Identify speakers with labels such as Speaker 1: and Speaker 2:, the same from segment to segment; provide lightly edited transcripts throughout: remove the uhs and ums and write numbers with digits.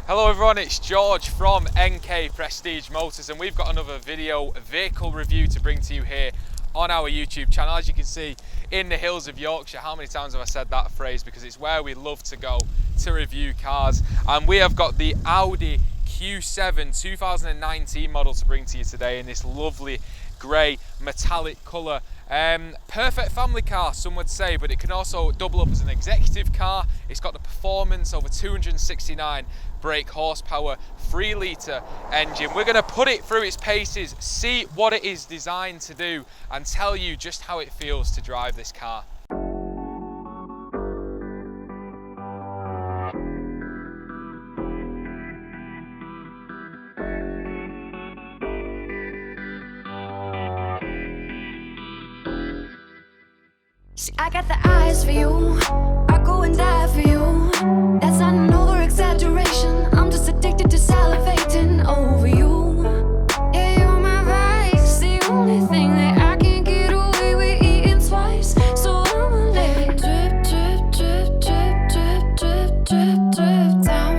Speaker 1: Hello everyone, it's George from Enkae Prestige Motors, and we've got another vehicle review to bring to you here on our YouTube channel. As you can see, in the hills of Yorkshire. How many times have I said that phrase? Because it's where we love to go to review cars. And we have got the Audi Q7 2019 model to bring to you today in this lovely grey metallic colour. Perfect family car, some would say, but it can also double up as an executive car. It's got the performance, over 269 brake horsepower, 3 litre engine. We're going to put it through its paces, see what it is designed to do, and tell you just how it feels to drive this car.
Speaker 2: See, I got the eyes for you, I go and die for you. That's not an over-exaggeration, I'm just addicted to salivating over you. Yeah, you're my vice, the only thing that I can't get away with eating twice. So I'ma let it drip, drip, drip, drip, drip, drip, drip, drip down.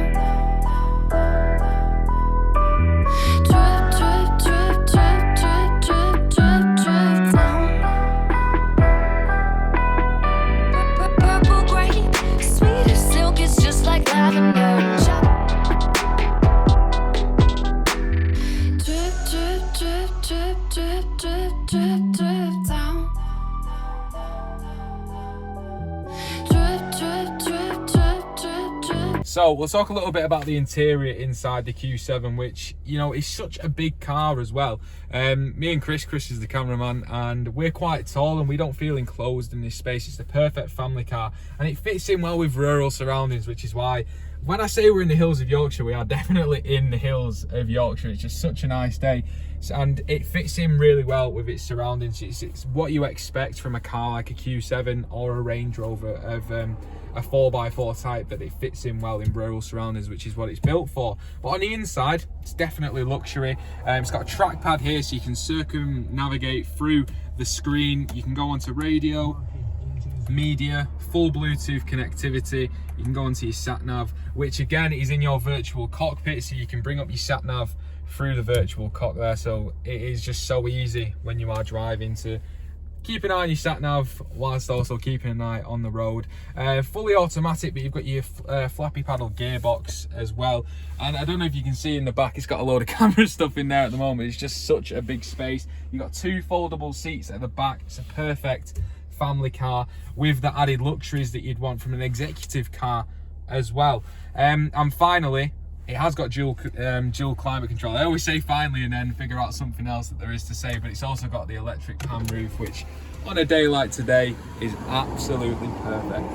Speaker 2: Drip, drip, drip, drip, drip, drip, drip, drip down. Purple grape, sweet as silk, it's just like lavender. Drip, drip, drip, drip, drip, drip, drip, drip down. Drip, drip, drip, drip, drip, drip.
Speaker 1: So we'll talk a little bit about the interior inside the Q7, which, you know, is such a big car as well. Me and Chris is the cameraman, and we're quite tall and we don't feel enclosed in this space. It's the perfect family car and it fits in well with rural surroundings, which is why when I say we're in the hills of Yorkshire, we are definitely in the hills of Yorkshire. It's just such a nice day, and it fits in really well with its surroundings. It's what you expect from a car like a Q7 or a Range Rover of a 4x4 type, that it fits in well in rural surroundings, which is what it's built for. But on the inside, it's definitely luxury. It's got a trackpad here, so you can circumnavigate through the screen. You can go onto radio, media, full Bluetooth connectivity. You can go onto your sat nav, which again is in your virtual cockpit, so you can bring up your sat nav through the virtual cock there. So it is just so easy when you are driving to keep an eye on your sat nav whilst also keeping an eye on the road. Fully automatic, but you've got your flappy paddle gearbox as well. And I don't know if you can see in the back, it's got a load of camera stuff in there at the moment. It's just such a big space. You've got 2 foldable seats at the back. It's a perfect family car with the added luxuries that you'd want from an executive car as well. And finally, it has got dual climate control. I always say finally and then figure out something else that there is to say, but it's also got the electric pan roof, which on a day like today is absolutely perfect.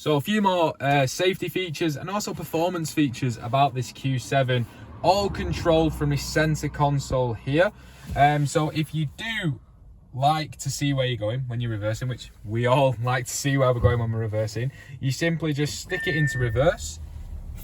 Speaker 1: So a few more safety features and also performance features about this Q7, all controlled from this center console here. So if you do like to see where you're going when you're reversing, which we all like to see where we're going when we're reversing, you simply just stick it into reverse,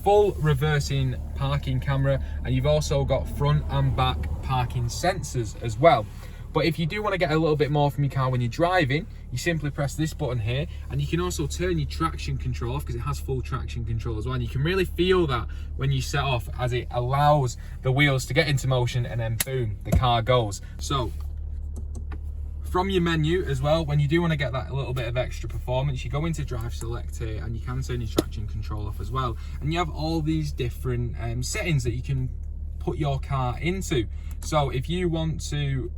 Speaker 1: full reversing parking camera, and you've also got front and back parking sensors as well. But if you do want to get a little bit more from your car when you're driving, you simply press this button here, and you can also turn your traction control off, because it has full traction control as well. And you can really feel that when you set off, as it allows the wheels to get into motion, and then boom, the car goes. So from your menu as well, when you do want to get that little bit of extra performance, you go into drive select here, and you can turn your traction control off as well. And you have all these different settings that you can put your car into. So if you want to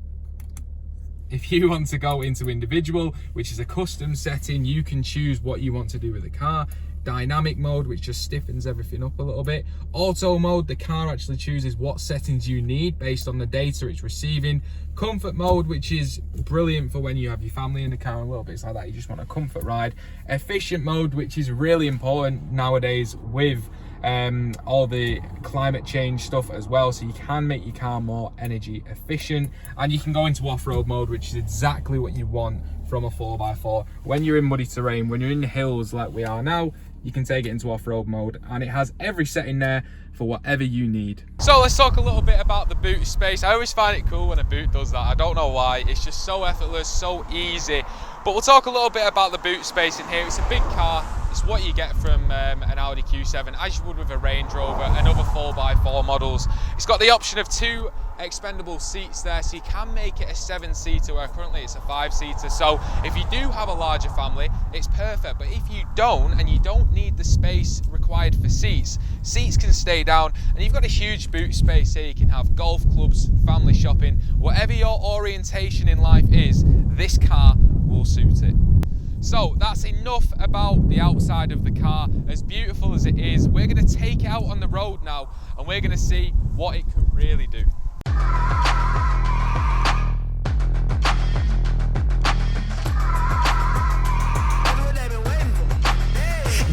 Speaker 1: go into individual, which is a custom setting, you can choose what you want to do with the car. Dynamic mode, which just stiffens everything up a little bit. Auto mode, the car actually chooses what settings you need based on the data it's receiving. Comfort mode, which is brilliant for when you have your family in the car, a little bit like that, you just want a comfort ride. Efficient mode, which is really important nowadays with all the climate change stuff as well, so you can make your car more energy efficient. And you can go into off-road mode, which is exactly what you want from a 4x4 when you're in muddy terrain, when you're in the hills like we are now. you can take it into off-road mode, and it has every setting there for whatever you need. So let's talk a little bit about the boot space. I always find it cool when a boot does that. I don't know why, it's just so effortless, so easy. But we'll talk a little bit about the boot space in here. It's a big car. It's what you get from an Audi Q7, as you would with a Range Rover and other 4x4 models. It's got the option of 2 expendable seats there, so you can make it a 7-seater, where currently it's a 5-seater. So if you do have a larger family, it's perfect. But if you don't, and you don't need the space required for seats can stay down, and you've got a huge boot space here. You can have golf clubs, family shopping, whatever your orientation in life is, this car will suit it. So that's enough about the outside of the car. As beautiful as it is, we're going to take it out on the road now, and we're going to see what it can really do.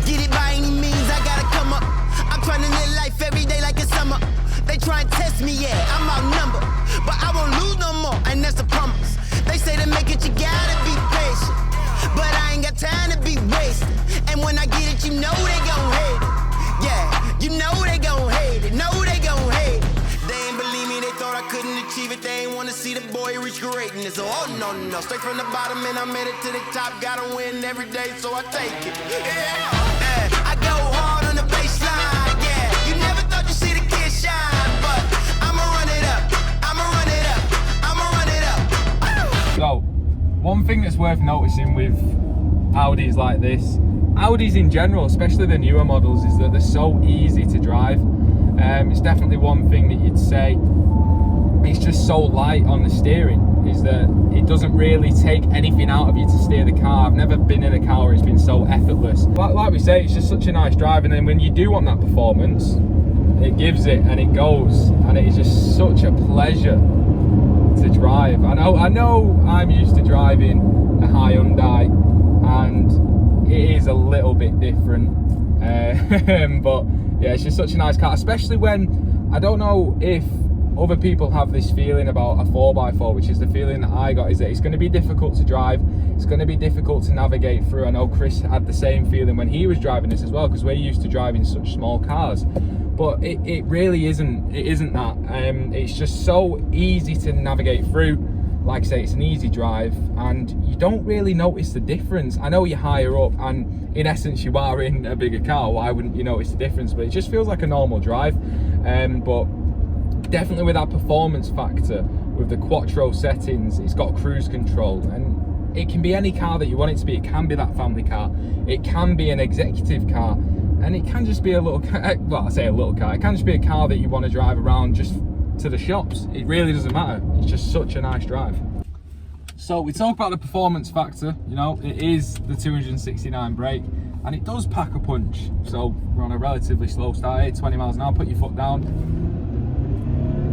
Speaker 3: Get it by any means, I gotta come up. I'm trying to live life every day like it's summer. They try and test me, yeah, I'm outnumbered, but I won't lose no more, and that's a promise. They say to make it, you gotta be patient, but I ain't got time to be wasted. And when I get it, you know they gon' hate it. Yeah, you know they gon' hate it. Know they gon' hate it. They ain't believe me, they thought I couldn't achieve it. They ain't wanna see the boy reach greatness. So, oh no, no, straight from the bottom and I made it to the top. Gotta win every day, so I take it. Yeah, I go hard on the baseline. Yeah, you never thought you'd see the kid shine, but I'ma run it up. I'ma run it up. I'ma run it up.
Speaker 1: So, one thing that's worth noticing with Audis like this, Audis in general, especially the newer models, is that they're so easy to drive. It's definitely one thing that you'd say it's just so light on the steering, is that it doesn't really take anything out of you to steer the car. I've never been in a car where it's been so effortless. Like we say, it's just such a nice drive, and then when you do want that performance, it gives it and it goes, and it is just such a pleasure to drive. I know I'm used to driving a Hyundai, and it is a little bit different, but yeah, it's just such a nice car, especially when, I don't know if other people have this feeling about a 4x4, which is the feeling that I got, is that it's going to be difficult to drive, it's going to be difficult to navigate through. I know Chris had the same feeling when he was driving this as well, because we're used to driving such small cars, but it really isn't, it isn't that. It's just so easy to navigate through. Like I say, it's an easy drive, and you don't really notice the difference. I know you're higher up, and in essence you are in a bigger car, why wouldn't you notice the difference? But it just feels like a normal drive. But definitely with that performance factor, with the Quattro settings, it's got cruise control, and it can be any car that you want it to be. It can be that family car, it can be an executive car, and it can just be a little car. Well, I say a little car, it can just be a car that you want to drive around just to the shops. It really doesn't matter, it's just such a nice drive. So we talk about the performance factor, you know, it is the 269 brake, and it does pack a punch. So we're on a relatively slow start here, 20 miles an hour, put your foot down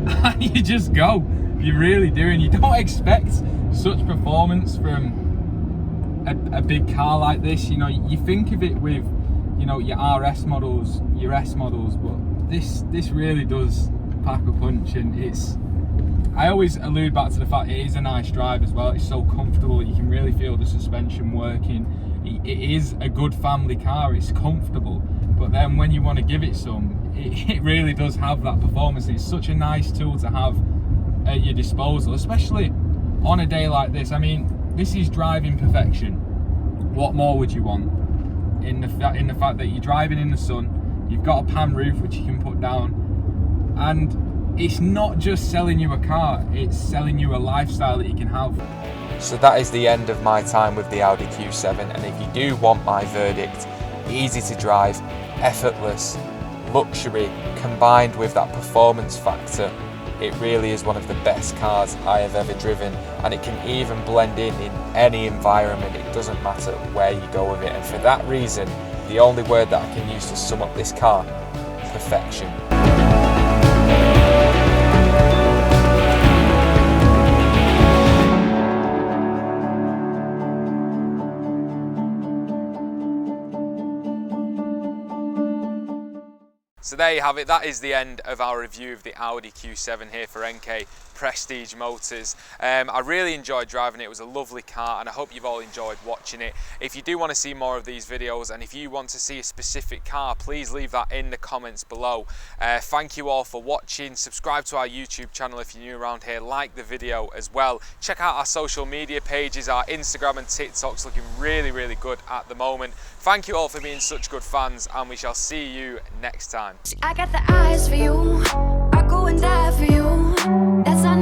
Speaker 1: and you just go. You really do, and you don't expect such performance from a big car like this. You know, you think of it with, you know, your RS models, your S models, but this really does pack a punch. And it's, I always allude back to the fact it is a nice drive as well. It's so comfortable, you can really feel the suspension working. It is a good family car, it's comfortable, but then when you want to give it some, it really does have that performance. It's such a nice tool to have at your disposal, especially on a day like this. I mean, this is driving perfection. What more would you want? In the fact that you're driving in the sun, you've got a pan roof which you can put down, and it's not just selling you a car, it's selling you a lifestyle that you can have.
Speaker 4: So that is the end of my time with the Audi Q7, and if you do want my verdict, easy to drive, effortless, luxury, combined with that performance factor, it really is one of the best cars I have ever driven, and it can even blend in any environment. It doesn't matter where you go with it, and for that reason, the only word that I can use to sum up this car, perfection. So there you have it. That is the end of our review of the Audi Q7 here for Enkae Prestige Motors. I really enjoyed driving it. It was a lovely car, and I hope you've all enjoyed watching it. If you do want to see more of these videos, and if you want to see a specific car, please leave that in the comments below. Thank you all for watching. Subscribe to our YouTube channel if you're new around here. Like the video as well. Check out our social media pages. Our Instagram and TikTok's looking really, really good at the moment. Thank you all for being such good fans, and we shall see you next time.
Speaker 2: I got the eyes for you. I go and die for you. That's not